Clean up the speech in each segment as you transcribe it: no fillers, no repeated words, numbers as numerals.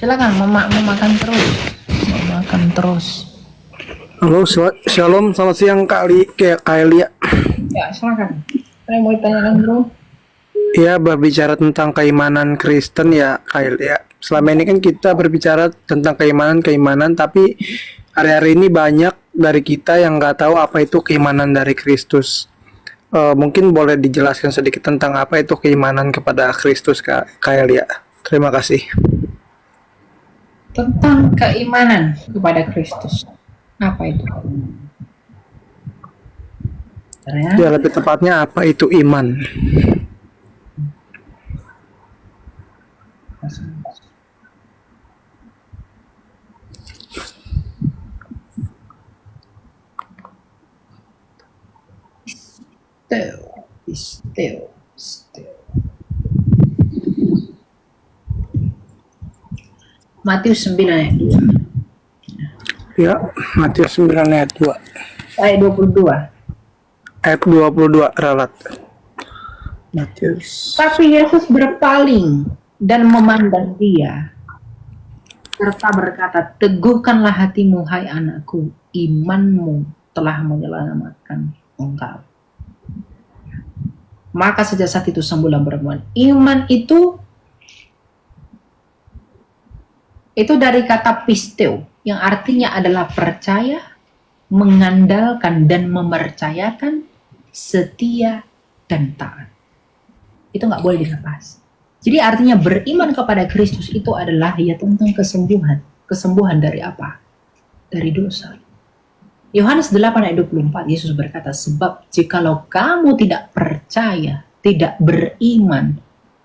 Silakan mau makan terus. Mau makan terus. Halo, shalom, selamat siang Kak Elia. Ya, silakan. Saya mau tanyakan bro. Ya, berbicara tentang keimanan Kristen ya Kak Elia. Selama ini kan kita berbicara tentang keimanan, tapi hari-hari ini banyak dari kita yang nggak tahu apa itu keimanan dari Kristus. Mungkin boleh dijelaskan sedikit tentang apa itu keimanan kepada Kristus Kak Elia. Terima kasih. Tentang keimanan kepada Kristus. Apa itu? Ya, lebih tepatnya apa itu iman? Isteo. Matius 9 ayat 2. Ya, Matius 9 ayat 2. Ayat 22. Ayat 22 ralat. Matius. Tapi Yesus berpaling dan memandang dia, serta berkata, teguhkanlah hatimu, hai anakku, imanmu telah menyelamatkan engkau. Maka sejak saat itu sembuhlah perempuan. Iman itu dari kata pisteo, yang artinya adalah percaya, mengandalkan dan mempercayakan, setia dan taat. Itu nggak boleh dilepas. Jadi artinya beriman kepada Kristus itu adalah ya tentang kesembuhan. Kesembuhan dari apa? Dari dosa. Yohanes 8 ayat 24, Yesus berkata, sebab jikalau kamu tidak percaya, tidak beriman,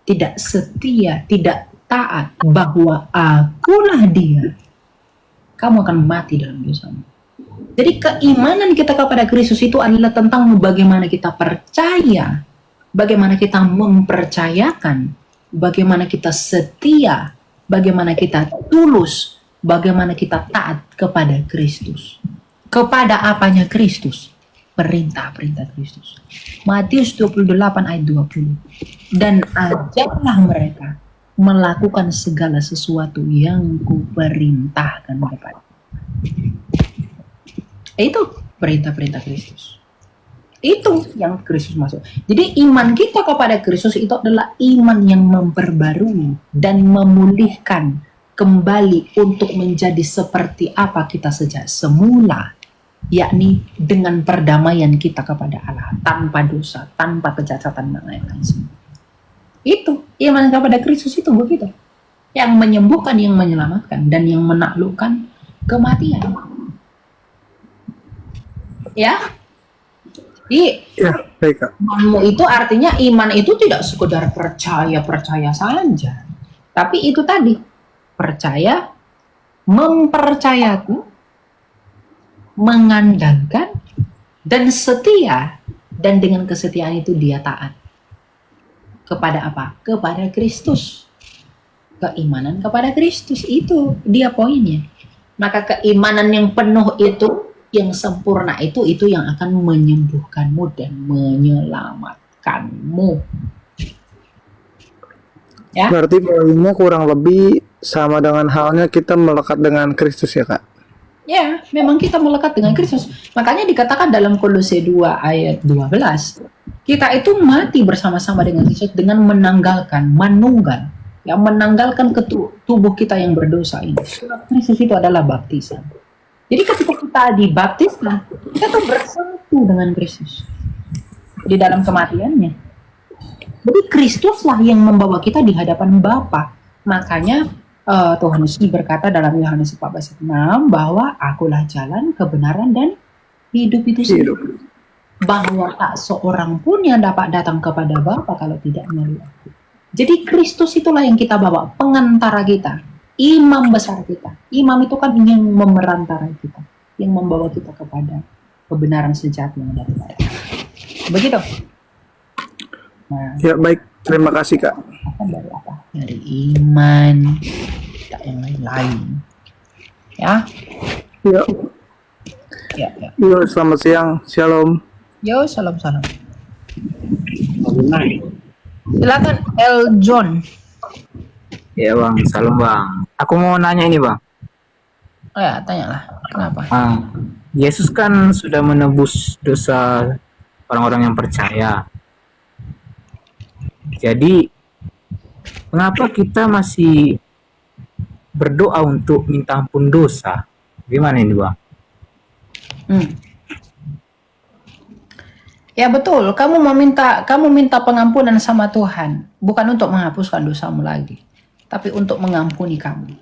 tidak setia, tidak taat bahwa akulah dia, kamu akan mati dalam dosamu. Jadi keimanan kita kepada Kristus itu adalah tentang bagaimana kita percaya, bagaimana kita mempercayakan, bagaimana kita setia, bagaimana kita tulus, bagaimana kita taat kepada Kristus. Kepada apanya Kristus? Perintah-perintah Kristus. Matius 28 ayat 20. Dan ajarlah mereka melakukan segala sesuatu yang kuperintahkan kepada. Itu perintah-perintah Kristus. Itu yang Kristus masuk. Jadi iman kita kepada Kristus itu adalah iman yang memperbarui dan memulihkan kembali untuk menjadi seperti apa kita sejak semula, yakni dengan perdamaian kita kepada Allah, tanpa dosa, tanpa kecacatan dan lain-lain semua. Itu iman kepada Kristus itu begitu, yang menyembuhkan, yang menyelamatkan, dan yang menaklukkan kematian. Ya, Ya, baik Kak. imanmu itu artinya iman itu tidak sekedar percaya saja, tapi itu tadi percaya, mempercayakan, mengandalkan, dan setia, dan dengan kesetiaan itu dia taat kepada apa? Kepada Kristus. Keimanan kepada Kristus itu dia poinnya. Maka keimanan yang penuh itu, yang sempurna itu yang akan menyembuhkanmu dan menyelamatkanmu. Ya. Berarti poinnya kurang lebih sama dengan halnya kita melekat dengan Kristus ya Kak? Ya, memang kita melekat dengan Kristus. Makanya dikatakan dalam Kolose 2 ayat 12, kita itu mati bersama-sama dengan Kristus dengan menanggalkan tubuh kita yang berdosa ini. Kristus itu adalah baptisan. Jadi ketika kita dibaptiskan, kita tuh bersatu dengan Kristus di dalam kematiannya. Jadi Kristuslah yang membawa kita di hadapan Bapa. Makanya Tuhan Yesus berkata dalam Yohanes 14:6 bahwa akulah jalan, kebenaran, dan hidup itu sendiri. Bahwa tak seorang pun yang dapat datang kepada Bapa kalau tidak melalui aku. Jadi Kristus itulah yang kita bawa, pengantara kita, imam besar kita. Imam itu kan yang memerantara kita, yang membawa kita kepada kebenaran sejati yang dari Allah. Begitu. Nah, Ya baik, terima kasih Kak. akan dari apa? Dari iman, tidak yang lain-lain. Ya. Ya, Ya. yo, selamat siang, shalom. Yo, salam. Silakan El John. Ya bang, salam bang. Aku mau nanya ini bang. Oh ya, tanyalah. Kenapa? Yesus kan sudah menebus dosa orang-orang yang percaya. Jadi mengapa kita masih berdoa untuk minta ampun dosa? Gimana ini bang? Hmm. Ya betul, kamu minta pengampunan sama Tuhan, bukan untuk menghapuskan dosamu lagi, tapi untuk mengampuni kamu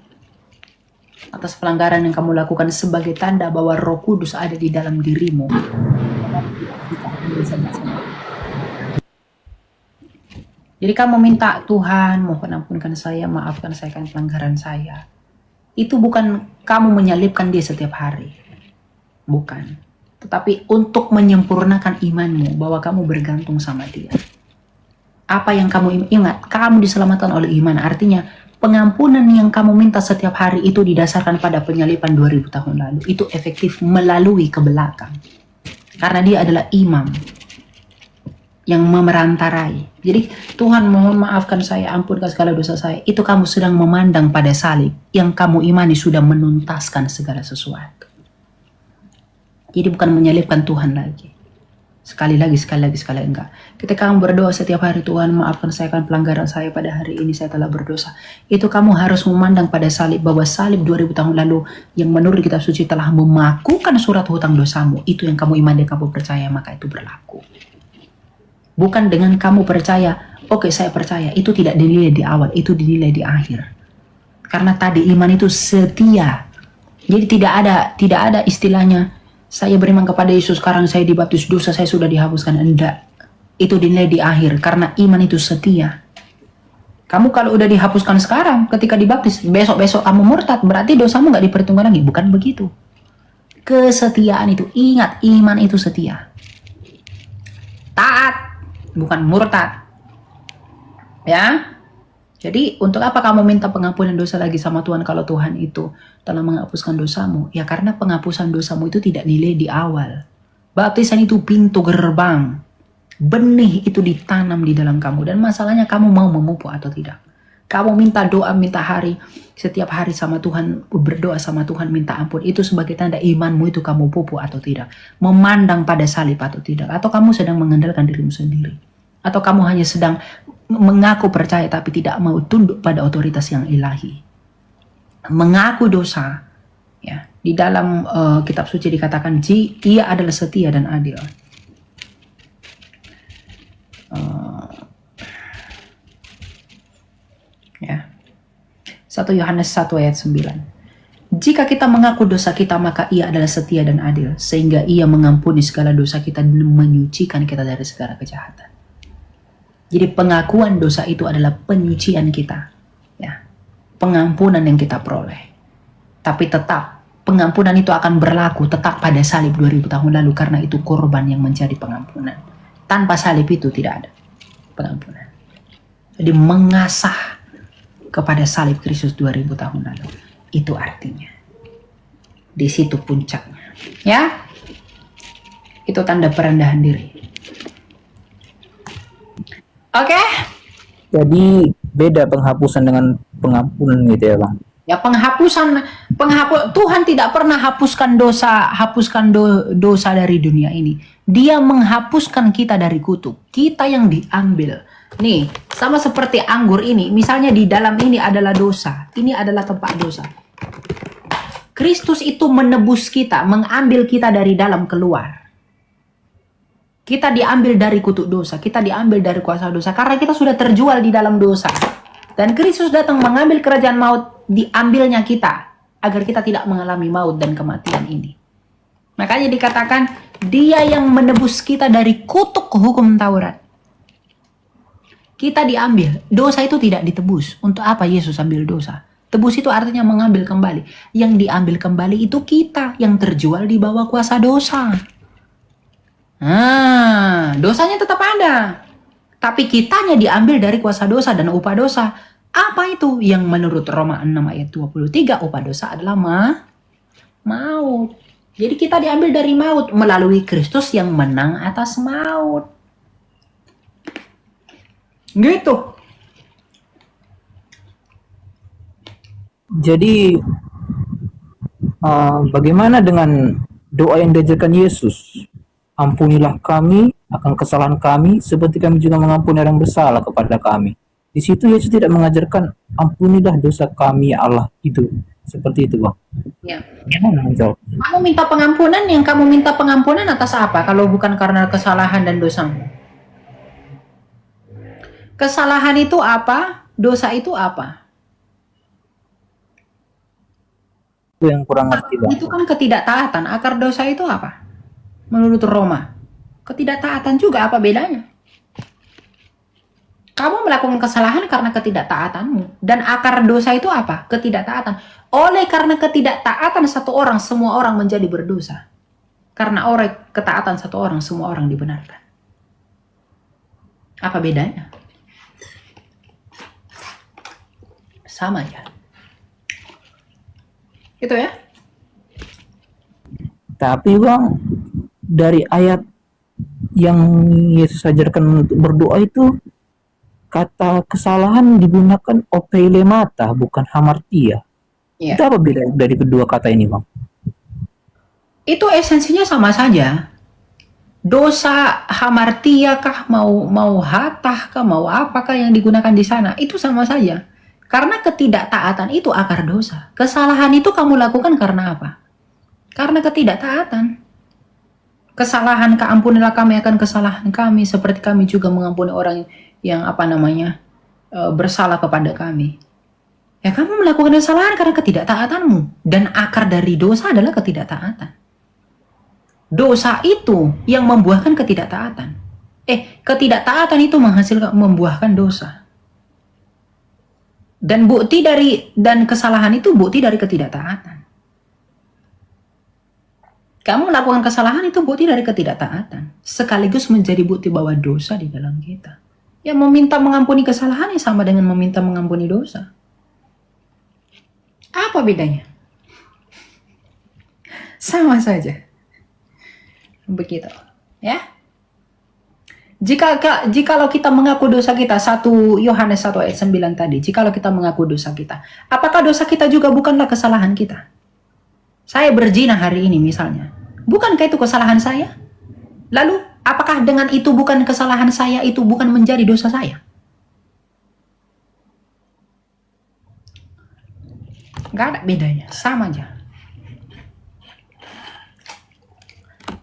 atas pelanggaran yang kamu lakukan sebagai tanda bahwa Roh Kudus ada di dalam dirimu. Jadi kamu minta Tuhan, mohon ampunkan saya, maafkan saya kan pelanggaran saya. Itu bukan kamu menyalibkan dia setiap hari. Bukan. Tetapi untuk menyempurnakan imanmu bahwa kamu bergantung sama dia. Apa yang kamu ingat, kamu diselamatkan oleh iman. Artinya pengampunan yang kamu minta setiap hari itu didasarkan pada penyaliban 2000 tahun lalu. Itu efektif melalui ke belakang. Karena dia adalah imam yang memerantarai. Jadi Tuhan mohon maafkan saya, ampunkan segala dosa saya. Itu kamu sedang memandang pada salib yang kamu imani sudah menuntaskan segala sesuatu. Jadi bukan menyalibkan Tuhan lagi. Sekali lagi enggak. Ketika kamu berdoa setiap hari, Tuhan maafkan saya kan pelanggaran saya pada hari ini saya telah berdosa. Itu kamu harus memandang pada salib, bahwa salib 2000 tahun lalu yang menurut kitab suci telah memakukan surat hutang dosamu. Itu yang kamu imani dan kamu percaya, maka itu berlaku. Bukan dengan kamu percaya, oke saya percaya, itu tidak dinilai di awal, itu dinilai di akhir. Karena tadi iman itu setia. Jadi tidak ada istilahnya saya beriman kepada Yesus, sekarang saya dibaptis, dosa saya sudah dihapuskan. Enggak. Itu dinilai di akhir, karena iman itu setia. Kamu kalau udah dihapuskan sekarang, ketika dibaptis, besok-besok kamu murtad, berarti dosamu nggak diperhitungkan lagi. Bukan begitu. Kesetiaan itu, ingat, iman itu setia. Taat, bukan murtad. Ya. Jadi untuk apa kamu minta pengampunan dosa lagi sama Tuhan kalau Tuhan itu telah menghapuskan dosamu? Ya karena penghapusan dosamu itu tidak nilai di awal. Baptisan itu pintu gerbang. Benih itu ditanam di dalam kamu. Dan masalahnya kamu mau memupuk atau tidak. Kamu minta doa, minta hari. Setiap hari sama Tuhan, berdoa sama Tuhan, minta ampun. Itu sebagai tanda imanmu itu kamu pupuk atau tidak. Memandang pada salib atau tidak. Atau kamu sedang mengandalkan dirimu sendiri. Atau kamu hanya sedang mengaku percaya tapi tidak mau tunduk pada otoritas yang ilahi. Mengaku dosa, ya, di dalam kitab suci dikatakan ia adalah setia dan adil. Ya. 1 Yohanes 1 ayat 9. Jika kita mengaku dosa kita, maka ia adalah setia dan adil, sehingga ia mengampuni segala dosa kita dan menyucikan kita dari segala kejahatan. Jadi pengakuan dosa itu adalah penyucian kita, ya, pengampunan yang kita peroleh. Tapi tetap pengampunan itu akan berlaku tetap pada salib 2000 tahun lalu, karena itu korban yang menjadi pengampunan. Tanpa salib itu tidak ada pengampunan. Jadi mengasah kepada salib Kristus 2000 tahun lalu, itu artinya di situ puncaknya, ya. Itu tanda perendahan diri. Oke. Jadi beda penghapusan dengan pengampunan gitu ya bang? Ya Tuhan tidak pernah hapuskan dosa dari dunia ini. Dia menghapuskan kita dari kutuk. Kita yang diambil. Nih, sama seperti anggur ini. Misalnya di dalam ini adalah dosa. Ini adalah tempat dosa. Kristus itu menebus kita, mengambil kita dari dalam keluar. Kita diambil dari kutuk dosa, kita diambil dari kuasa dosa, karena kita sudah terjual di dalam dosa. Dan Kristus datang mengambil kerajaan maut, diambilnya kita, agar kita tidak mengalami maut dan kematian ini. Makanya dikatakan, dia yang menebus kita dari kutuk hukum Taurat. Kita diambil, dosa itu tidak ditebus. Untuk apa Yesus ambil dosa? Tebus itu artinya mengambil kembali. Yang diambil kembali itu kita, yang terjual di bawah kuasa dosa. Dosanya tetap ada. Tapi kitanya diambil dari kuasa dosa dan upah dosa. Apa itu? Yang menurut Roma 6 ayat 23, upah dosa adalah maut. Jadi kita diambil dari maut melalui Kristus yang menang atas maut. Gitu. Jadi bagaimana dengan doa yang diajarkan Yesus? Ampunilah kami akan kesalahan kami seperti kami juga mengampuni orang bersalah kepada kami. Di situ Yesus tidak mengajarkan ampunilah dosa kami ya Allah, itu seperti itu, Bang. Ya. Gimana menjawab? Kamu minta pengampunan, yang kamu minta pengampunan atas apa kalau bukan karena kesalahan dan dosamu? Kesalahan itu apa? Dosa itu apa? Itu yang kurang ngerti, Bang. Itu kan ketidaktaatan. Akar dosa itu apa? Menurut Roma. Ketidaktaatan juga, apa bedanya? Kamu melakukan kesalahan karena ketidaktaatanmu. Dan akar dosa itu apa? Ketidaktaatan. Oleh karena ketidaktaatan satu orang, semua orang menjadi berdosa. Karena oleh ketaatan satu orang, semua orang dibenarkan. Apa bedanya? Sama aja. Itu ya. Tapi Bang, dari ayat yang Yesus ajarkan untuk berdoa itu, kata kesalahan digunakan opeilemata, bukan hamartia. Iya. Itu apa beda dari kedua kata ini, Bang? Itu esensinya sama saja. Dosa hamartia kah, mau hatah kah, mau apakah yang digunakan di sana, itu sama saja. Karena ketidaktaatan itu akar dosa. Kesalahan itu kamu lakukan karena apa? Karena ketidaktaatan. Kesalahan, ampunilah kami akan kesalahan kami, seperti kami juga mengampuni orang yang bersalah kepada kami. Ya, kamu melakukan kesalahan karena ketidaktaatanmu. Dan akar dari dosa adalah ketidaktaatan. Dosa itu yang membuahkan ketidaktaatan. Ketidaktaatan itu membuahkan dosa. Dan kesalahan itu bukti dari ketidaktaatan. Kamu melakukan kesalahan itu bukti dari ketidaktaatan. Sekaligus menjadi bukti bahwa dosa di dalam kita. Ya, meminta mengampuni kesalahan yang sama dengan meminta mengampuni dosa. Apa bedanya? Sama saja. Begitu. Ya. Jikalau kita mengaku dosa kita, 1 Yohanes 1 ayat 9 tadi, jikalau kita mengaku dosa kita, apakah dosa kita juga bukanlah kesalahan kita? Saya berzina hari ini misalnya, bukankah itu kesalahan saya? Lalu, apakah dengan itu bukan kesalahan saya, itu bukan menjadi dosa saya? Gak ada bedanya, sama aja.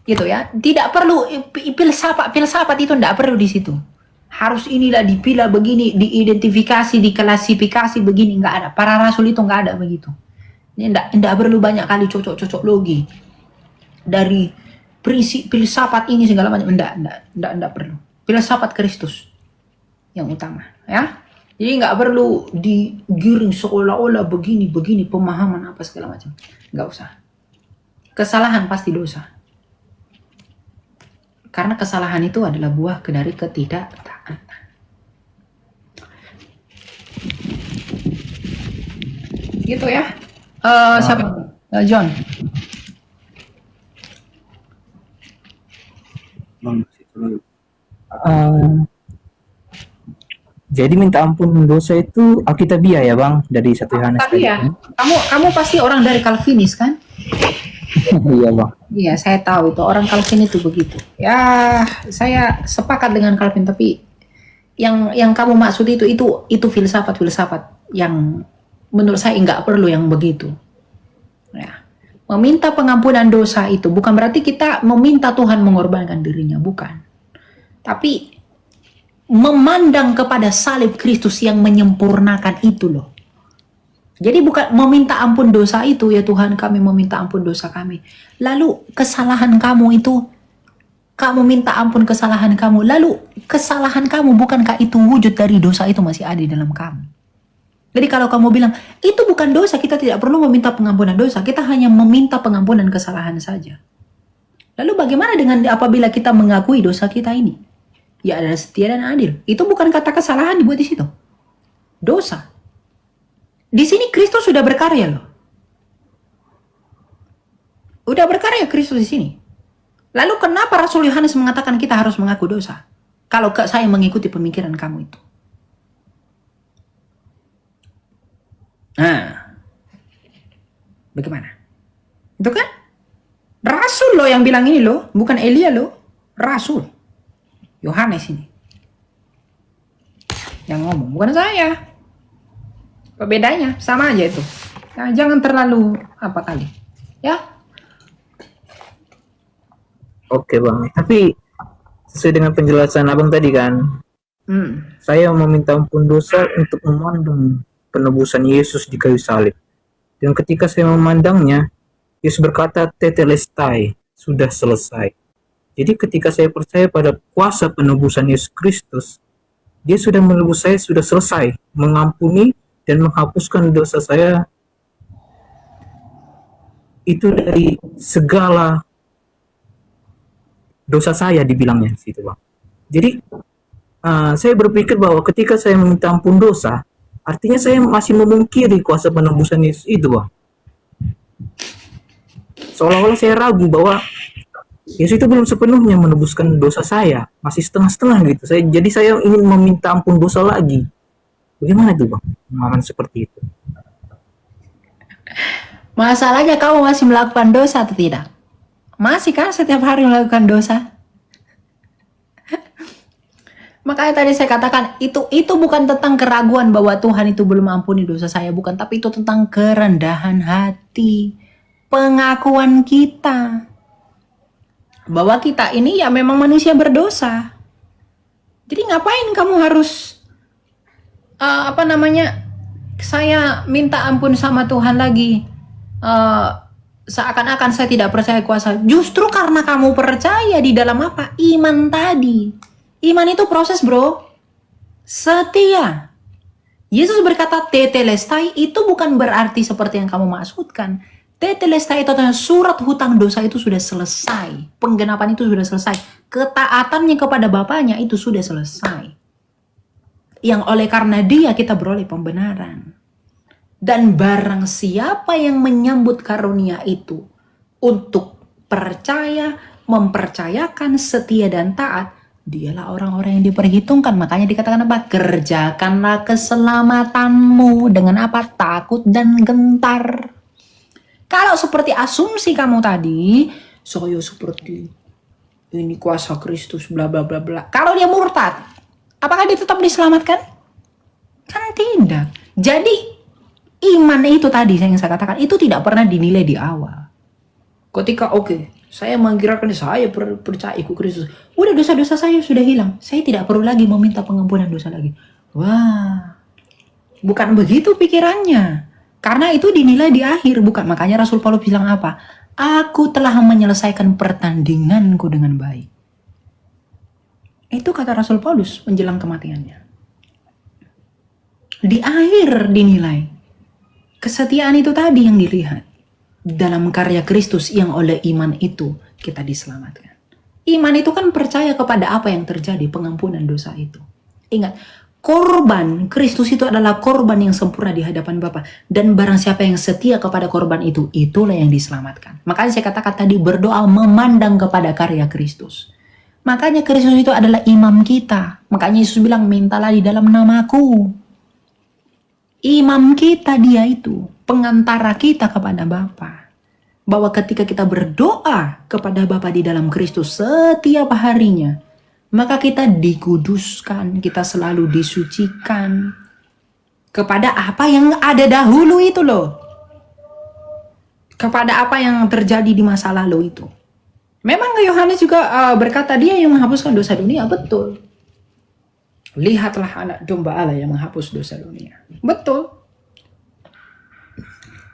Gitu ya, tidak perlu filsafat itu tidak perlu di situ. Harus inilah dipilah begini, diidentifikasi, diklasifikasi begini, nggak ada. Para rasul itu nggak ada begitu. Ini tidak perlu banyak kali cocok logi dari prinsip filsafat ini segala macam. Tidak perlu. Filsafat Kristus yang utama, ya. Jadi nggak perlu digiring seolah-olah begini pemahaman apa segala macam. Nggak usah. Kesalahan pasti dosa. Karena kesalahan itu adalah buah dari ketidaktaatan. Gitu ya. Siapa? John. Jadi minta ampun dosa itu Alkitabiah ya, Bang, dari 1 Yohanes. Tapi ya, kamu pasti orang dari Calvinis kan? Iya, Bang. Iya, saya tahu itu orang Calvin itu begitu. Ya, saya sepakat dengan Calvin, tapi yang kamu maksud itu filsafat yang menurut saya nggak perlu yang begitu. Ya. Meminta pengampunan dosa itu bukan berarti kita meminta Tuhan mengorbankan dirinya, bukan. Tapi memandang kepada salib Kristus yang menyempurnakan itu loh. Jadi bukan meminta ampun dosa itu, ya Tuhan kami meminta ampun dosa kami. Lalu kesalahan kamu itu, kamu minta ampun kesalahan kamu. Lalu kesalahan kamu bukankah itu wujud dari dosa itu masih ada di dalam kamu? Jadi kalau kamu bilang, itu bukan dosa, kita tidak perlu meminta pengampunan dosa. Kita hanya meminta pengampunan kesalahan saja. Lalu bagaimana dengan apabila kita mengakui dosa kita ini? Ya adalah setia dan adil. Itu bukan kata kesalahan dibuat di situ. Dosa. Di sini Kristus sudah berkarya loh. Udah berkarya Kristus di sini. Lalu kenapa Rasul Yohanes mengatakan kita harus mengaku dosa? Kalau saya mengikuti pemikiran kamu itu. Nah, Bagaimana? Itu kan Rasul loh yang bilang ini loh, bukan Elia loh. Rasul. Yohanes ini. Yang ngomong, bukan saya. Apa bedanya? Sama aja itu. Nah, jangan terlalu apa kali. Ya. Oke Bang, tapi sesuai dengan penjelasan Abang tadi kan, saya meminta ampun dosa untuk memandang penebusan Yesus di kayu salib. Dan ketika saya memandangnya, Yesus berkata, tetelestai, sudah selesai. Jadi ketika saya percaya pada kuasa penebusan Yesus Kristus, dia sudah menebus saya, sudah selesai, mengampuni dan menghapuskan dosa saya itu dari segala dosa saya, dibilangnya situ Bang. Jadi saya berpikir bahwa ketika saya meminta ampun dosa, artinya saya masih memungkiri kuasa penebusan Yesus itu Bang. Seolah-olah saya ragu bahwa Yesus itu belum sepenuhnya menebuskan dosa saya, masih setengah-setengah gitu. Jadi saya ingin meminta ampun dosa lagi. Bagaimana itu Bang? Pemahaman seperti itu. Masalahnya kamu masih melakukan dosa atau tidak? Masih kan setiap hari melakukan dosa? Makanya tadi saya katakan itu bukan tentang keraguan bahwa Tuhan itu belum ampuni dosa saya, bukan, tapi itu tentang kerendahan hati, pengakuan kita bahwa kita ini ya memang manusia berdosa. Jadi ngapain kamu harus saya minta ampun sama Tuhan lagi, seakan-akan saya tidak percaya kuasa. Justru karena kamu percaya di dalam apa? Iman tadi. Iman itu proses bro, setia. Yesus berkata tetelestai, itu bukan berarti seperti yang kamu maksudkan. Tetelestai itu artinya surat hutang dosa itu sudah selesai, penggenapan itu sudah selesai, ketaatannya kepada Bapaknya itu sudah selesai, yang oleh karena dia kita beroleh pembenaran. Dan barang siapa yang menyambut karunia itu untuk percaya, mempercayakan, setia dan taat, dialah orang-orang yang diperhitungkan. Makanya dikatakan apa? Kerjakanlah keselamatanmu dengan apa? Takut dan gentar. Kalau seperti asumsi kamu tadi, saya seperti ini kuasa Kristus bla bla bla bla. Kalau dia murtad, apakah dia tetap diselamatkan? Kan tidak. Jadi iman itu tadi yang saya katakan itu tidak pernah dinilai di awal. Ketika saya mengkirakan saya percaya ikut Kristus, udah dosa-dosa saya sudah hilang, saya tidak perlu lagi meminta pengampunan dosa lagi. Wah, bukan begitu pikirannya. Karena itu dinilai di akhir, bukan. Makanya Rasul Paulus bilang apa? Aku telah menyelesaikan pertandinganku dengan baik. Itu kata Rasul Paulus menjelang kematiannya. Di akhir dinilai. Kesetiaan itu tadi yang dilihat. Dalam karya Kristus yang oleh iman itu kita diselamatkan. Iman itu kan percaya kepada apa yang terjadi, pengampunan dosa itu. Ingat, korban Kristus itu adalah korban yang sempurna di hadapan Bapa. Dan barang siapa yang setia kepada korban itu, itulah yang diselamatkan. Makanya saya katakan tadi, berdoa memandang kepada karya Kristus. Makanya Kristus itu adalah imam kita. Makanya Yesus bilang, mintalah di dalam namaku. Imam kita dia itu, pengantara kita kepada Bapa. Bahwa ketika kita berdoa kepada Bapa di dalam Kristus setiap harinya, maka kita dikuduskan, kita selalu disucikan kepada apa yang ada dahulu itu loh. Kepada apa yang terjadi di masa lalu itu. Memang Yohanes juga berkata dia yang menghapuskan dosa dunia, betul. Lihatlah anak domba Allah yang menghapus dosa dunia. Betul.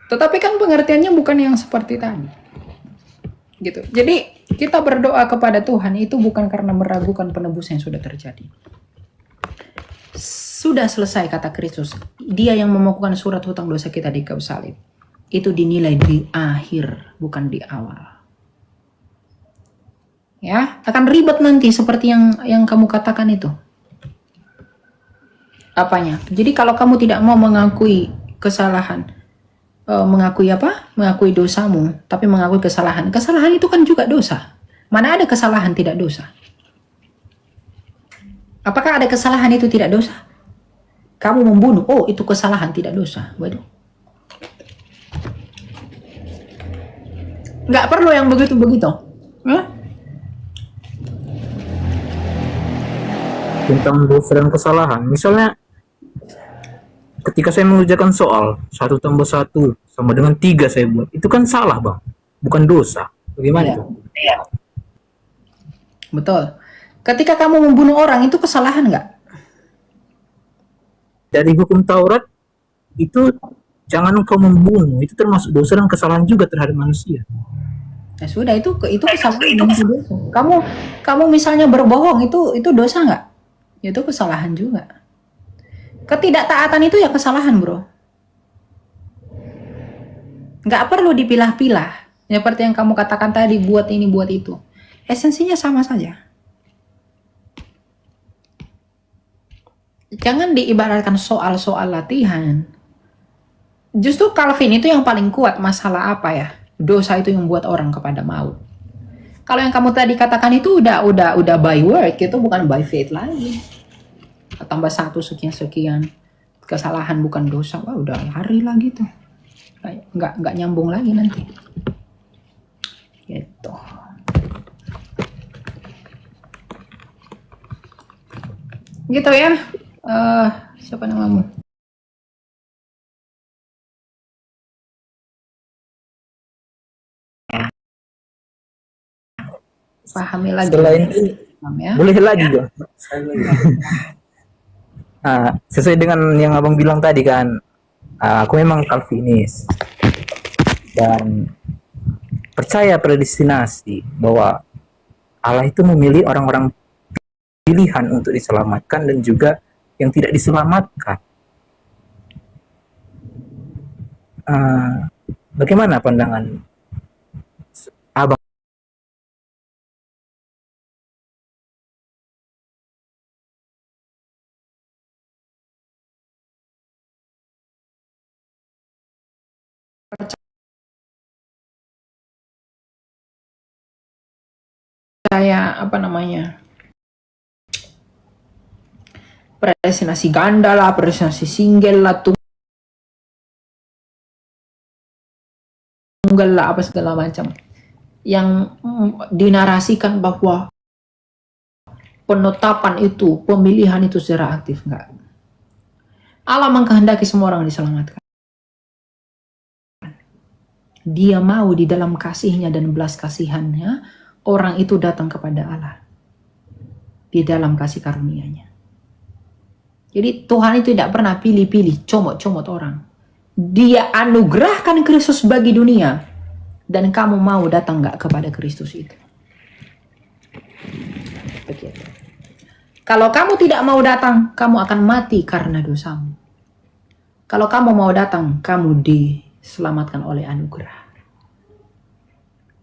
Tetapi kan pengertiannya bukan yang seperti tadi. Gitu. Jadi kita berdoa kepada Tuhan itu bukan karena meragukan penebusan yang sudah terjadi. Sudah selesai kata Kristus. Dia yang memukul surat hutang dosa kita di kayu salib. Itu dinilai di akhir, bukan di awal. Ya, akan ribet nanti seperti yang kamu katakan itu. Apanya? Jadi kalau kamu tidak mau mengakui kesalahan, mengakui dosamu, tapi mengakui kesalahan. Kesalahan itu kan juga dosa. Mana ada kesalahan tidak dosa? Apakah ada kesalahan itu tidak dosa? Kamu membunuh, itu kesalahan tidak dosa. Waduh. Nggak perlu yang begitu-begitu. Hah? Tentang dosa dan kesalahan. Misalnya ketika saya mengerjakan soal 1 tambah 1 sama dengan 3 saya buat, itu kan salah bang, bukan dosa. Bagaimana Iya. itu? Betul. Ketika kamu membunuh orang itu kesalahan nggak? Dari hukum Taurat itu jangan engkau membunuh, itu termasuk dosa dan kesalahan juga terhadap manusia. Ya sudah, itu kesalahan, itu dosa. Kamu misalnya berbohong itu dosa nggak? Itu kesalahan juga. Ketidaktaatan itu ya kesalahan, bro. Nggak perlu dipilah-pilah. Seperti yang kamu katakan tadi, buat ini, buat itu. Esensinya sama saja. Jangan diibaratkan soal-soal latihan. Justru Calvin itu yang paling kuat masalah apa ya? Dosa itu yang buat orang kepada maut. Kalau yang kamu tadi katakan itu udah by work, itu bukan by faith lagi. Tambah 1 sekian-sekian. Kesalahan bukan dosa, wah udah lari lagi tuh. Nggak nyambung lagi nanti. Gitu. Gitu ya. Siapa namamu? Pahami lagi. Selain ini, Ya. boleh lagi bang. Nah, sesuai dengan yang abang bilang tadi kan, aku memang Calvinis dan percaya predestinasi, bahwa Allah itu memilih orang-orang pilihan untuk diselamatkan dan juga yang tidak diselamatkan. Bagaimana pandangan abang? Saya apa namanya? Predestinasi ganda lah, predestinasi single lah, tunggal lah, apa segala macam. Yang dinarasikan bahwa penetapan itu, pemilihan itu secara aktif, enggak. Allah mengkehendaki semua orang diselamatkan. Dia mau di dalam kasihnya dan belas kasihannya, orang itu datang kepada Allah. Di dalam kasih karunia-Nya. Jadi Tuhan itu tidak pernah pilih-pilih, comot-comot orang. Dia anugerahkan Kristus bagi dunia. Dan kamu mau datang nggak kepada Kristus itu? Begitu. Kalau kamu tidak mau datang, kamu akan mati karena dosamu. Kalau kamu mau datang, kamu diselamatkan oleh anugerah.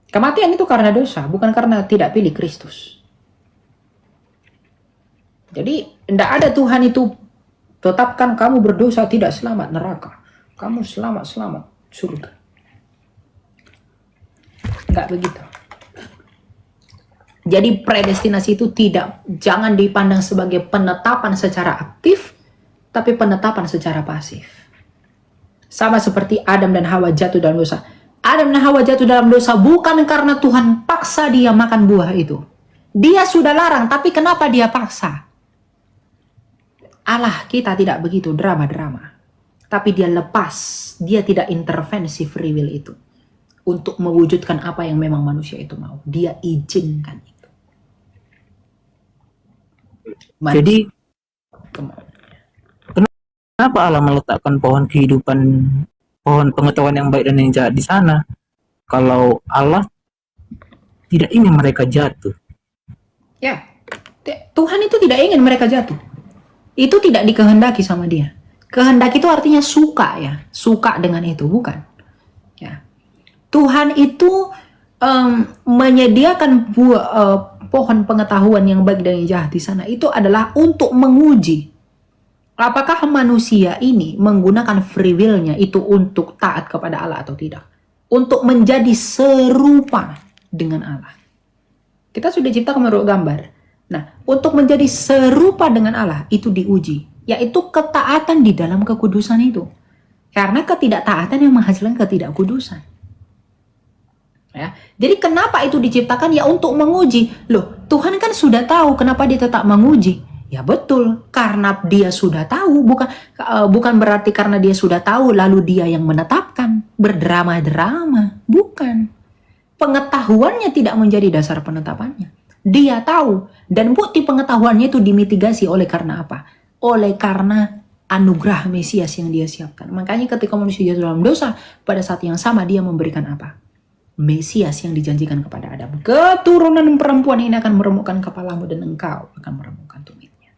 Kematian itu karena dosa, bukan karena tidak pilih Kristus. Jadi, tidak ada Tuhan itu tetapkan kamu berdosa tidak selamat neraka. Kamu selamat surga. Enggak begitu. Jadi predestinasi itu jangan dipandang sebagai penetapan secara aktif, tapi penetapan secara pasif. Sama seperti Adam dan Hawa jatuh dalam dosa. Adam dan Hawa jatuh dalam dosa bukan karena Tuhan paksa dia makan buah itu. Dia sudah larang, tapi kenapa dia paksa? Allah kita tidak begitu drama-drama. Tapi dia lepas, dia tidak intervensi free will itu. Untuk mewujudkan apa yang memang manusia itu mau. Dia izinkan itu. Jadi, kenapa Allah meletakkan pohon kehidupan, pohon pengetahuan yang baik dan yang jahat di sana? Kalau Allah tidak ingin mereka jatuh. Ya, Tuhan itu tidak ingin mereka jatuh. Itu tidak dikehendaki sama dia. Kehendak itu artinya suka ya. Suka dengan itu, bukan. Ya. Tuhan itu menyediakan pohon pengetahuan yang baik dan yang jahat di sana. Itu adalah untuk menguji apakah manusia ini menggunakan free will-nya itu untuk taat kepada Allah atau tidak. Untuk menjadi serupa dengan Allah. Kita sudah diciptakan menurut gambar. Nah, untuk menjadi serupa dengan Allah itu diuji, yaitu ketaatan di dalam kekudusan itu. Karena ketidaktaatan yang menghasilkan ketidakkudusan. Ya. Jadi kenapa itu diciptakan? Ya untuk menguji. Loh, Tuhan kan sudah tahu kenapa dia tetap menguji. Ya betul, karena dia sudah tahu, bukan berarti karena dia sudah tahu lalu dia yang menetapkan berdrama-drama, bukan. Pengetahuannya tidak menjadi dasar penetapannya. Dia tahu, dan bukti pengetahuannya itu dimitigasi oleh karena apa? Oleh karena anugerah Mesias yang dia siapkan. Makanya ketika manusia jatuh dalam dosa, pada saat yang sama dia memberikan apa? Mesias yang dijanjikan kepada Adam. Keturunan perempuan ini akan meremukkan kepalamu dan engkau akan meremukkan tumitnya.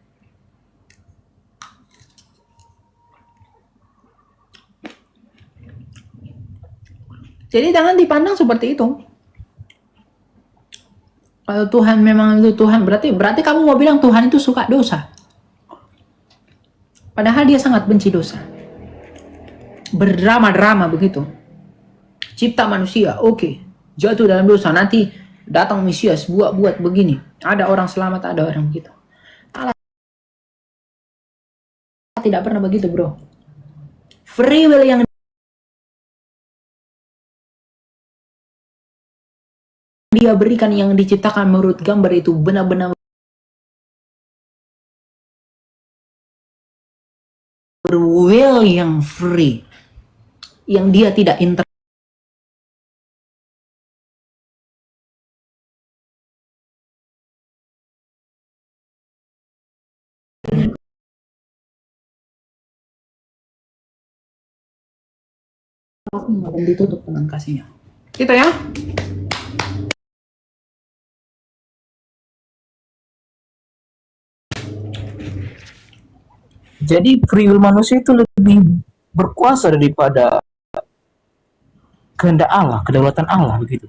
Jadi jangan dipandang seperti itu. Kalau Tuhan memang itu Tuhan, berarti kamu mau bilang Tuhan itu suka dosa. Padahal dia sangat benci dosa. Berdrama-drama begitu. Cipta manusia, oke. Jatuh dalam dosa, nanti datang Mesias, buat begini. Ada orang selamat, ada orang begitu. Allah tidak pernah begitu, bro. Free will yang dia berikan, yang diciptakan menurut gambar itu benar-benar will yang free, yang dia tidak dan ditutup dengan kasihnya. Gitu ya. Jadi free will manusia itu lebih berkuasa daripada kehendak Allah, kedaulatan Allah begitu.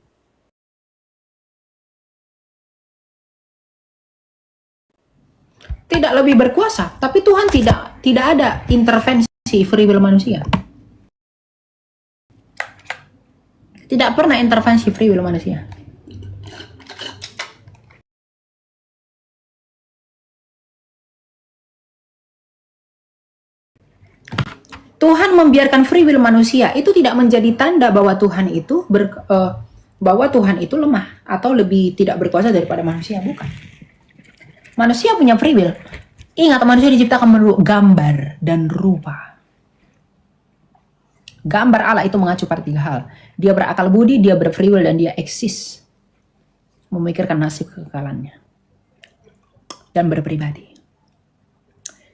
Tidak lebih berkuasa, tapi Tuhan tidak ada intervensi free will manusia. Tidak pernah intervensi free will manusia. Tuhan membiarkan free will manusia itu tidak menjadi tanda bahwa Tuhan itu lemah atau lebih tidak berkuasa daripada manusia, bukan. Manusia punya free will. Ingat, manusia diciptakan menurut gambar dan rupa. Gambar Allah itu mengacu pada 3 hal. Dia berakal budi, dia berfree will, dan dia eksis. Memikirkan nasib kekekalannya. Dan berpribadi.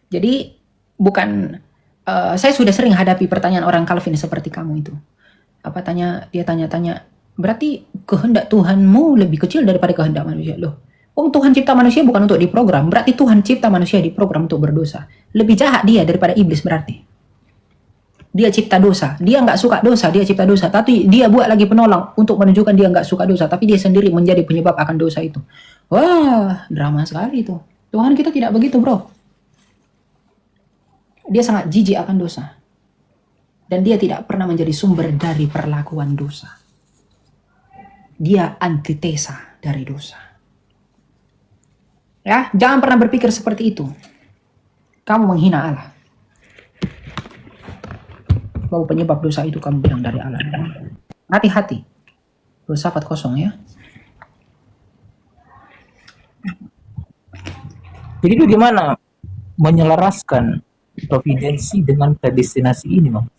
Jadi, bukan... saya sudah sering hadapi pertanyaan orang Calvin seperti kamu itu. Dia tanya-tanya, berarti kehendak Tuhanmu lebih kecil daripada kehendak manusia. Loh, Tuhan cipta manusia bukan untuk diprogram. Berarti Tuhan cipta manusia diprogram untuk berdosa. Lebih jahat dia daripada iblis berarti. Dia cipta dosa. Dia nggak suka dosa, dia cipta dosa. Tapi dia buat lagi penolong untuk menunjukkan dia nggak suka dosa. Tapi dia sendiri menjadi penyebab akan dosa itu. Wah, drama sekali itu. Tuhan kita tidak begitu, bro. Dia sangat jijik akan dosa. Dan dia tidak pernah menjadi sumber dari perlakuan dosa. Dia antitesa dari dosa. Ya, jangan pernah berpikir seperti itu. Kamu menghina Allah. Bahwa penyebab dosa itu kamu bilang dari Allah. Hati-hati. Filsafat kosong ya. Jadi bagaimana menyelaraskan providensi dengan predestinasi ini, Bang?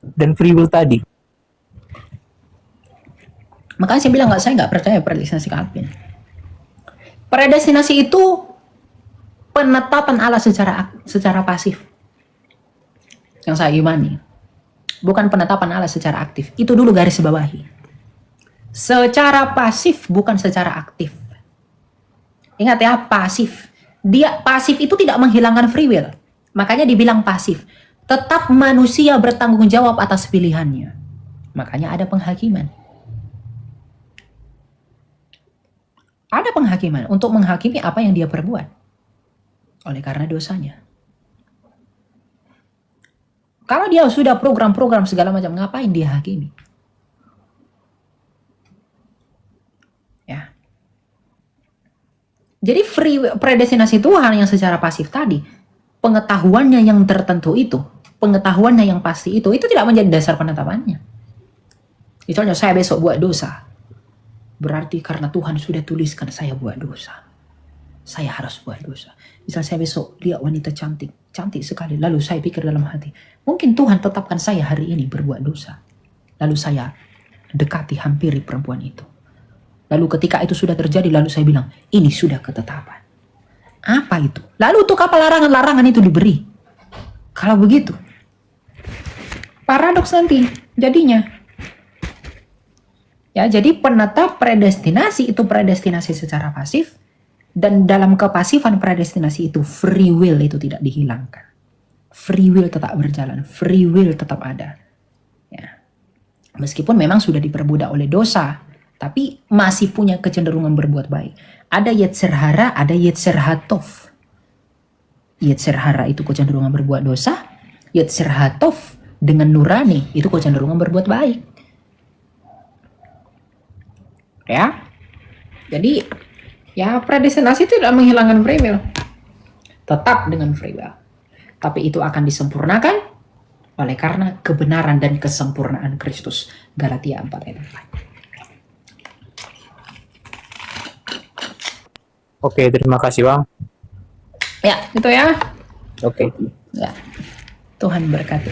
Dan free will tadi. Makanya saya bilang saya nggak percaya predestinasi Calvin. Predestinasi itu penetapan Allah secara pasif. Yang saya imani. Bukan penetapan Allah secara aktif. Itu dulu garis bawahi. Secara pasif, bukan secara aktif. Ingat ya, pasif. Pasif itu tidak menghilangkan free will. Makanya dibilang pasif. Tetap manusia bertanggung jawab atas pilihannya. Makanya ada penghakiman. Ada penghakiman untuk menghakimi apa yang dia perbuat. Oleh karena dosanya. Kalau dia sudah program-program segala macam, ngapain dia hakimi? Ya. Jadi predestinasi Tuhan yang secara pasif tadi, pengetahuannya yang tertentu itu, pengetahuannya yang pasti itu tidak menjadi dasar penetapannya. Misalnya saya besok buat dosa, berarti karena Tuhan sudah tuliskan saya buat dosa. Saya harus buat dosa. Misal saya besok lihat wanita cantik, cantik sekali. Lalu saya pikir dalam hati, mungkin Tuhan tetapkan saya hari ini berbuat dosa. Lalu saya dekati, hampiri perempuan itu. Lalu ketika itu sudah terjadi, lalu saya bilang, ini sudah ketetapan. Apa itu? Lalu untuk apa larangan-larangan itu diberi? Kalau begitu, paradoks nanti jadinya. Ya, jadi penetap predestinasi itu predestinasi secara pasif, dan dalam kepasifan predestinasi itu free will itu tidak dihilangkan. Free will tetap berjalan, free will tetap ada. Ya. Meskipun memang sudah diperbudak oleh dosa, tapi masih punya kecenderungan berbuat baik. Ada yetzer hara, ada yetzer hatov. Yetzer hara itu kecenderungan berbuat dosa, yetzer hatov dengan nurani itu kecenderungan berbuat baik. Ya. Jadi ya predestinasi itu tidak menghilangkan free will. Tetap dengan free will. Tapi itu akan disempurnakan oleh karena kebenaran dan kesempurnaan Kristus. Galatia 4 ayat 4. Oke, terima kasih Bang. Ya, itu ya. Oke. Ya. Tuhan berkati.